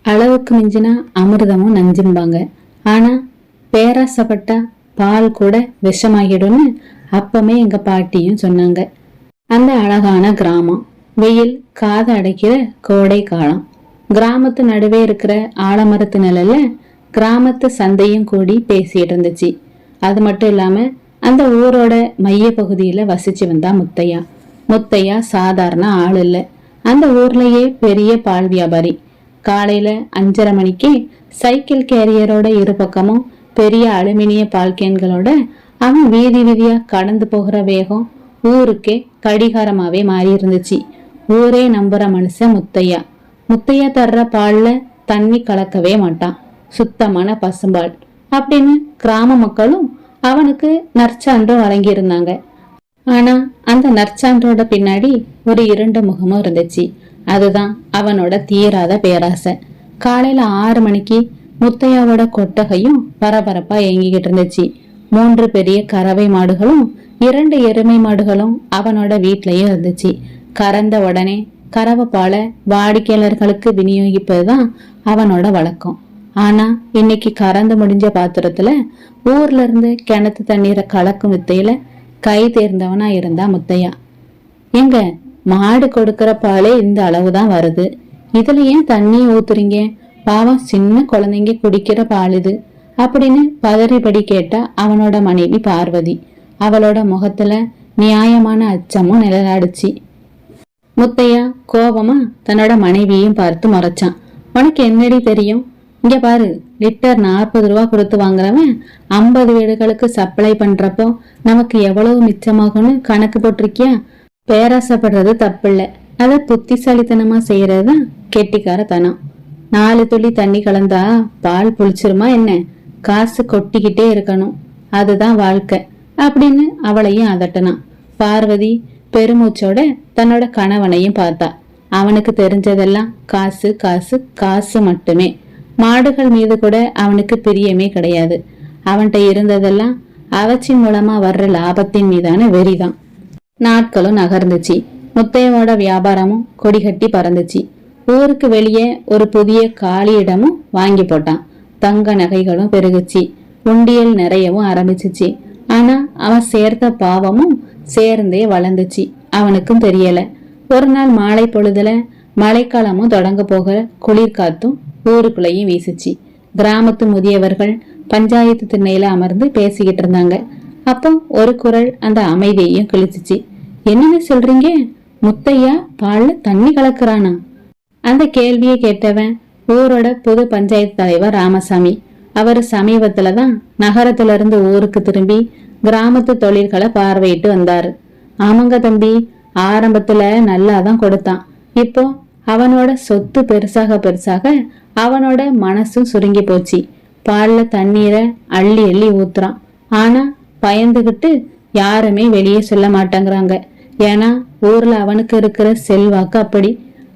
அளவுக்கு மிஞ்சினா அமிர்தமும் நஞ்சும்பாங்க. ஆனா பேராசப்பட்டா பால் கூட விஷமாகிடும்னு அப்பமே எங்க பாட்டியும் சொன்னாங்க. அந்த அழகான கிராமம், வெயில் காத அடைக்கிற கோடை காலம். கிராமத்து நடுவே இருக்கிற ஆலமரத்து நிழல்ல கிராமத்து சந்தையும் கூடி பேசிட்டு இருந்துச்சு. அது மட்டும் இல்லாம அந்த ஊரோட மைய பகுதியில வசிச்சு வந்தா முத்தையா. முத்தையா சாதாரண ஆள் இல்ல, அந்த ஊர்லயே பெரிய பால் வியாபாரி. காலையில 5:30 மணிக்கு சைக்கிள் கேரியரோட இரு பக்கமும் பெரிய அலுமினிய பால் கேன்களோட அவன் வீதி வீதியா கடந்து போகிற வேகம் ஊருக்கே கடிகாரமாவே மாறி இருந்துச்சு. ஊரே நம்புற மனுஷன் முத்தையா. முத்தையா தர்ற பால்ல தண்ணி கலக்கவே மாட்டான், சுத்தமான பசும்பால் அப்படின்னு கிராம மக்களும் அவனுக்கு நற்சான்றும் வழங்கி இருந்தாங்க. ஆனா அந்த நற்சான்றோட பின்னாடி ஒரு இருண்ட முகமும் இருந்துச்சு. அதுதான் அவனோட தீராத பேராசை. காலையில 6 மணிக்கு முத்தையாவோட கொட்டகையும் பரபரப்பா இயங்கிக்கிட்டு இருந்துச்சு. 3 பெரிய கறவை மாடுகளும் 2 எருமை மாடுகளும் அவனோட வீட்லயும் இருந்துச்சு. கறந்த உடனே கறவை பாலை வாடிக்கையாளர்களுக்கு விநியோகிப்பதுதான் அவனோட வழக்கம். ஆனா இன்னைக்கு கறந்து முடிஞ்ச பாத்திரத்துல ஊர்ல இருந்து கிணத்து தண்ணீரை கலக்கும் வித்தையில கை தேர்ந்தவனா இருந்தா முத்தையா. எங்க மாடு கொடுக்கற பாலே இந்த அளவுதான் வருது, இதுல ஏன் தண்ணி ஊத்துறீங்க? பாவம் சின்ன குழந்தைங்க குடிக்கிற பால் இது அப்படின்னு பதறிபடி கேட்டா அவனோட மனைவி பார்வதி. அவளோட முகத்துல நியாயமான அச்சமும் நிழலாடுச்சு. முத்தையா கோபமா தன்னோட மனைவியையும் பார்த்து முறைச்சான். உனக்கு என்னடி தெரியும்? இங்க பாரு, லிட்டர் 40 ரூபா கொடுத்து வாங்குறவன் 50 வீடுகளுக்கு சப்ளை பண்றப்போ நமக்கு எவ்வளவு மிச்சமாகும்னு கணக்கு போட்டிருக்கியா? பேராசப்படுறது தப்பில்ல, அத புத்திசாலித்தனமா செய்யறதுதான் கெட்டிக்காரத்தனம். 4 துளி தண்ணி கலந்தா பால் புளிச்சிருமா என்ன? காசு கொட்டிக்கிட்டே இருக்கணும், அதுதான் வாழ்க்கை அப்படின்னு அவளையும் அதட்டனான். பார்வதி பெருமூச்சோட தன்னோட கணவனையும் பார்த்தா. அவனுக்கு தெரிஞ்சதெல்லாம் காசு காசு காசு மட்டுமே. மாடுகள் மீது கூட அவனுக்கு பிரியமே கிடையாது. அவன்கிட்ட இருந்ததெல்லாம் அவற்றின் மூலமா வர்ற லாபத்தின் மீதான வெறிதான். நாட்களும் நகர்ந்துச்சு. முத்தையோட வியாபாரமும் கொடிகட்டி பறந்துச்சு. ஊருக்கு வெளியே ஒரு புதிய காலி இடமும் வாங்கி போட்டான். தங்க நகைகளும் பெருகுச்சு. உண்டியல் நிறையவும் ஆரம்பிச்சிச்சு. ஆனா அவன் சேர்த்த பாவமும் சேர்ந்தே வளர்ந்துச்சு. அவனுக்கும் தெரியல. ஒரு நாள் மாலை பொழுதுல மழைக்காலமும் தொடங்க போகிற குளிர்காத்தும் ஊருக்குள்ளேயும் வீசுச்சு. கிராமத்து முதியவர்கள் பஞ்சாயத்து திண்ணையில அமர்ந்து பேசிக்கிட்டு இருந்தாங்க. அப்போ ஒரு குரல் அந்த அமைதியையும் கிழிச்சிச்சு. என்னன்னு சொல்றீங்க? முத்தையா பால்ல தண்ணி கலக்குறானா? அந்த கேள்வியை கேட்டவன் ஊரோட புது பஞ்சாயத்து தலைவர் ராமசாமி. அவர் சமீபத்துலதான் நகரத்துல இருந்து ஊருக்கு திரும்பி கிராமத்து தொழில்களை பார்வையிட்டு வந்தாரு. ஆமாங்க தம்பி, ஆரம்பத்துல நல்லாதான் கொடுத்தான். இப்போ அவனோட சொத்து பெருசாக பெருசாக அவனோட மனசும் சுருங்கி போச்சு. பால்ல தண்ணீரை அள்ளி அள்ளி ஊத்துறான். ஆனா பயந்துகிட்டு யாருமே வெளியே சொல்ல மாட்டேங்கிறாங்க. ஏன்னா ஊர்ல அவனுக்கு இருக்கிற செல்வாக்கு அப்படி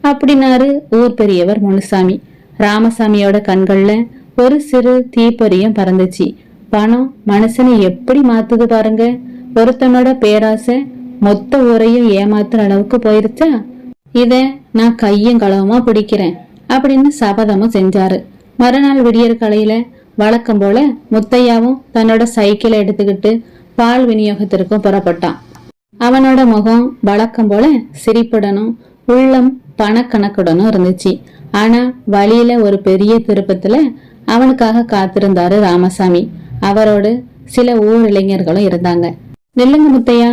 அப்படின்னாரு ஊர் பெரியவர் முனுசாமி. ராமசாமியோட கண்கள்ல ஒரு சிறு தீப்பொறியும் பறந்துச்சு. பணம் மனுஷனை எப்படி மாத்துது பாருங்க. ஒருத்தனோட பேராசை மொத்த ஊரையும் ஏமாத்துற அளவுக்கு போயிருச்சா? இத நான் கையும் களவுமா பிடிக்கிறேன் அப்படின்னு சபதமும் செஞ்சாரு. மறுநாள் விடியற் காலையில வழக்கம் போல முத்தையாவும் தன்னோட சைக்கிளை எடுத்துக்கிட்டு பால் விநியோகத்திற்கும் புறப்பட்டான். அவனோட முகம் வழக்கம் போல சிரிப்புடனும் உள்ளம் பணக்கணக்குடனும் இருந்துச்சு. ஆனா வழியில ஒரு பெரிய திருப்பத்துல அவனுக்காக காத்திருந்தாரு ராமசாமி. அவரோடு சில ஊர் இளைஞர்களும் இருந்தாங்க. நில்லுங்க முத்தையா,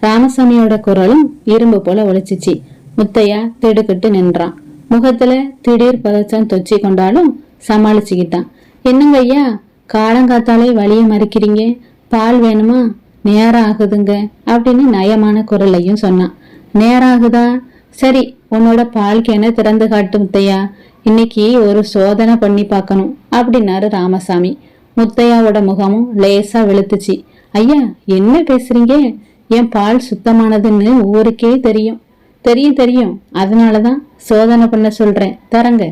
ராமசாமியோட குரலும் இரும்பு போல ஒழிச்சிச்சு. முத்தையா திடுக்கிட்டு நின்றான். முகத்துல திடீர் பதச்சம் தொச்சி கொண்டாலும் சமாளிச்சுக்கிட்டான். என்னங்க ஐயா, காலங்காத்தாலே வழிய மறிக்கிறீங்க, பால் வேணுமா? நேரம் ஆகுதுங்க அப்படின்னு நயமான குரலையும் சொன்னான். நேரம் ஆகுதா? சரி, உன்னோட பால் கேன திறந்து காட்டு முத்தையா, இன்னைக்கு ஒரு சோதனை பண்ணி பார்க்கணும் அப்படின்னாரு ராமசாமி. முத்தையாவோட முகமும் லேசா வெளுத்துச்சு. ஐயா என்ன பேசுறீங்க? என் பால் சுத்தமானதுன்னு ஊருக்கே தெரியும். தெரியும் தெரியும், அதனாலதான் சோதனை பண்ண சொல்றேன், தரங்க.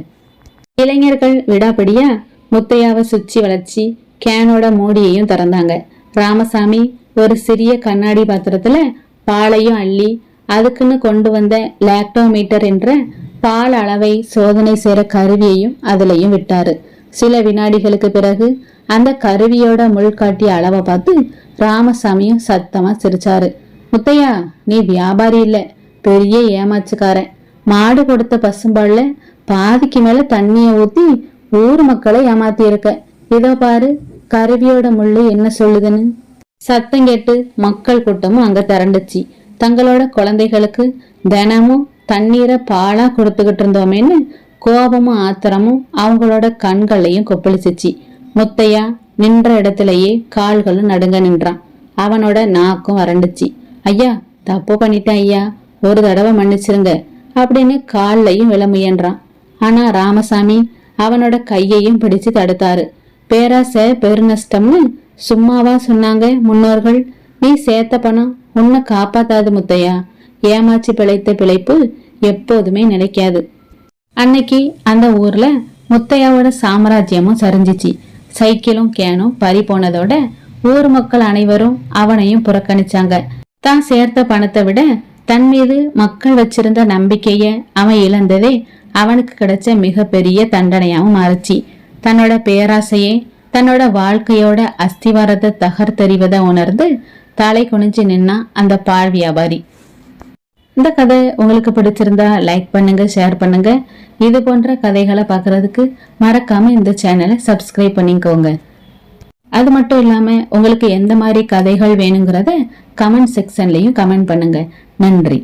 இளைஞர்கள் விடாப்படியா முத்தையாவை சுச்சி வளைச்சி கேனோட மூடியையும் திறந்தாங்க. ராமசாமி ஒரு சிறிய கண்ணாடி பாத்திரத்துல பாலையும் அள்ளி அதுக்குன்னு கொண்டு வந்த லாக்டோமீட்டர் என்ற பால் அளவை சோதனை செய்யற கருவியையும் அதுலயும் விட்டாரு. சில வினாடிகளுக்கு பிறகு அந்த கருவியோட முள்காட்டிய அளவை பார்த்து ராமசாமியும் சத்தமா சிரிச்சாரு. முத்தையா, நீ வியாபாரி இல்ல, பெரிய ஏமாச்சுக்காரன். மாடு கொடுத்த பசும்பால்ல பாதிக்கு மேல தண்ணிய ஊத்தி ஊர் மக்களை ஏமாத்தி இருக்க. இதோ பாரு கருவியோட முள்ளு என்ன சொல்லுதுன்னு. சத்தம் கேட்டு மக்கள் கூட்டமும் அங்க திரண்டுச்சு. தங்களோட குழந்தைகளுக்கு தினமும் தண்ணீரை பாலா கொடுத்துக்கிட்டு இருந்தோமேன்னு கோபமும் ஆத்திரமும் அவங்களோட கண்களையும் கொப்பளிச்சிச்சு. முத்தையா நின்ற இடத்திலேயே கால்களும் நடுங்க நின்றான். அவனோட நாக்கும் வறண்டுச்சு. ஐயா, தப்பு பண்ணிட்டேன் ஐயா, ஒரு தடவை மன்னிச்சிருங்க அப்படின்னு கால்லையும் விழ முயன்றான். ஆனா ராமசாமி அவனோட கையையும் பிடிச்சு தடுத்தாரு. பேராசை பெருநஷ்டம்னு சும்மாவா சொன்னாங்க முன்னோர்கள்? நீ சேர்த்த பணம் உன்னை காப்பாத்தாது முத்தையா. ஏமாச்சி பிழைத்த பிழைப்பு எப்போதுமே நிலைக்காது. அன்னைக்கு அந்த ஊர்ல முத்தையாவோட சாம்ராஜ்யமும் சரிஞ்சிச்சு. சைக்கிளும் கேனும் பறி போனதோட ஊர் மக்கள் அனைவரும் அவனையும் புறக்கணிச்சாங்க. தான் சேர்த்த பணத்தை விட தன் மீது மக்கள் வச்சிருந்த நம்பிக்கைய அவன் இழந்ததே அவனுக்கு கிடைச்ச மிகப்பெரிய தண்டனையாவும் மாறுச்சு. தன்னோட பேராசையே தன்னோட வாழ்க்கையோட அஸ்திவாரத்தை தகர்த்தெறிவதை உணர்ந்து தலை குனிஞ்சு நின்னா அந்த பால் வியாபாரி. இந்த கதை உங்களுக்கு பிடிச்சிருந்தா லைக் பண்ணுங்க, ஷேர் பண்ணுங்க. இது போன்ற கதைகளை பார்க்கறதுக்கு மறக்காம இந்த சேனலை சப்ஸ்கிரைப் பண்ணிக்கோங்க. அது மட்டும் இல்லாம உங்களுக்கு எந்த மாதிரி கதைகள் வேணுங்கிறத கமெண்ட் செக்ஷன்லயும் கமெண்ட் பண்ணுங்க. நன்றி.